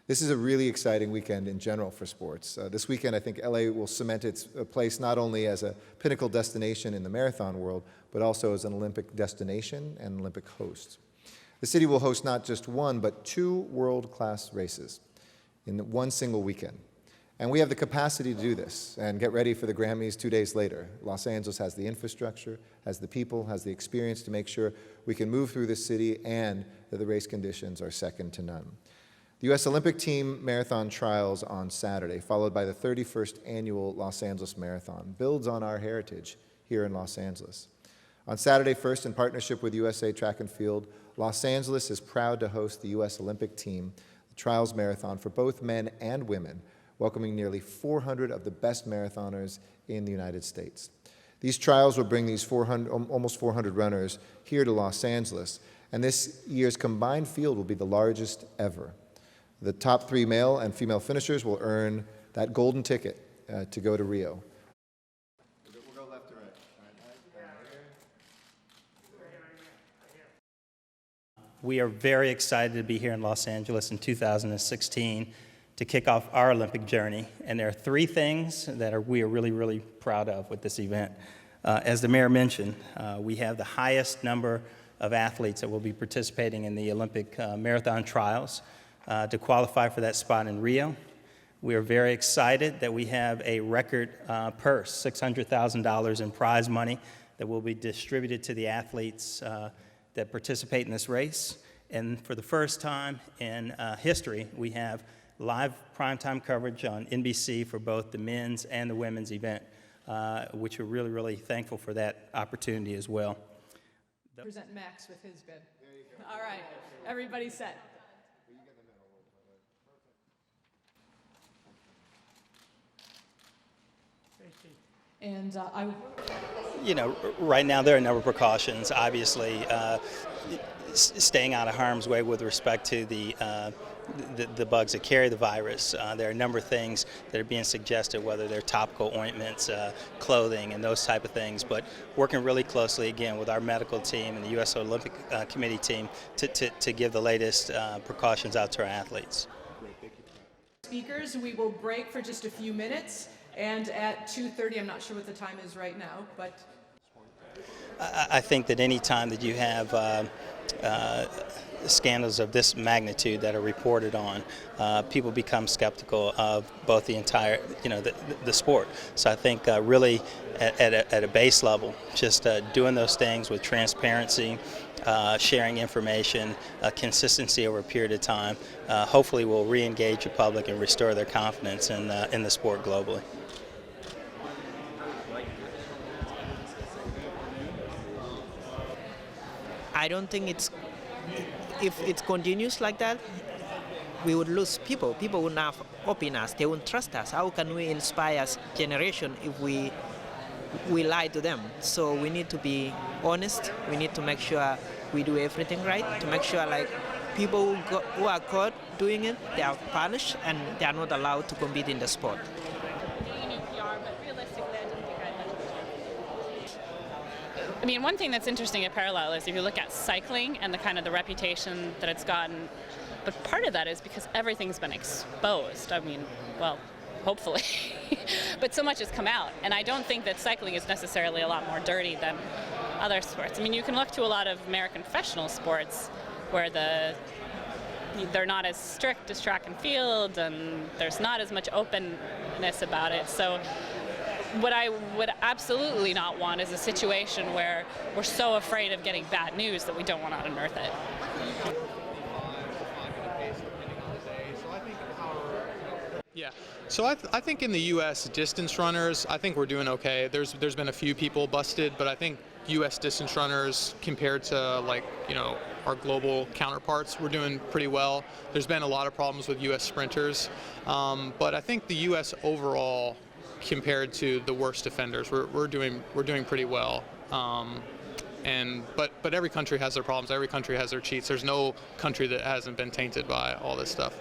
This is a really exciting weekend in general for sports. This weekend, I think LA will cement its place not only as a pinnacle destination in the marathon world, but also as an Olympic destination and Olympic host. The city will host not just one, but two world-class races in one single weekend. And we have the capacity to do this and get ready for the Grammys 2 days later. Los Angeles has the infrastructure, has the people, has the experience to make sure we can move through this city and that the race conditions are second to none. The U.S. Olympic team marathon trials on Saturday, followed by the 31st annual Los Angeles Marathon, builds on our heritage here in Los Angeles. On Saturday 1st, in partnership with USA Track and Field, Los Angeles is proud to host the U.S. Olympic team, the Trials Marathon for both men and women, welcoming nearly 400 of the best marathoners in the United States. These trials will bring these almost 400 runners here to Los Angeles, and this year's combined field will be the largest ever. The top 3 male and female finishers will earn that golden ticket to go to Rio. We'll go left to right. We are very excited to be here in Los Angeles in 2016 to kick off our Olympic journey. And there are 3 things that we are really, really proud of with this event. As the mayor mentioned, we have the highest number of athletes that will be participating in the Olympic marathon trials. To qualify for that spot in Rio. We are very excited that we have a record purse, $600,000 in prize money that will be distributed to the athletes that participate in this race. And for the first time in history, we have live primetime coverage on NBC for both the men's and the women's event, which we're really, really thankful for that opportunity as well. Present Max with his bid. All right, everybody set. And You know, right now there are a number of precautions. Obviously, staying out of harm's way with respect to the bugs that carry the virus. There are a number of things that are being suggested, whether they're topical ointments, clothing, and those type of things. But working really closely again with our medical team and the U.S. Olympic Committee team to give the latest precautions out to our athletes. Speakers, we will break for just a few minutes. And at 2:30, I'm not sure what the time is right now, but... I think that any time that you have scandals of this magnitude that are reported on, people become skeptical of both the entire, the sport. So I think really at a base level, just doing those things with transparency, sharing information, consistency over a period of time, hopefully will re-engage the public and restore their confidence in the sport globally. I don't think if it continues like that, we would lose people. People would not open us. They wouldn't trust us. How can we inspire us generation if we lie to them? So we need to be honest. We need to make sure we do everything right, to make sure like people who are caught doing it, they are punished and they are not allowed to compete in the sport. I mean, one thing that's interesting at Parallel is if you look at cycling and the reputation that it's gotten, but part of that is because everything's been exposed. I mean, well, hopefully, but so much has come out, and I don't think that cycling is necessarily a lot more dirty than other sports. I mean, you can look to a lot of American professional sports where they're not as strict as track and field, and there's not as much openness about it. So what I would absolutely not want is a situation where we're so afraid of getting bad news that we don't want to unearth it. Yeah, so I think in the U.S. distance runners, I think we're doing okay. There's been a few people busted, but I think U.S. distance runners compared to our global counterparts, we're doing pretty well. There's been a lot of problems with U.S. sprinters, but I think the U.S. overall, compared to the worst offenders, we're doing pretty well. But every country has their problems. Every country has their cheats. There's no country that hasn't been tainted by all this stuff.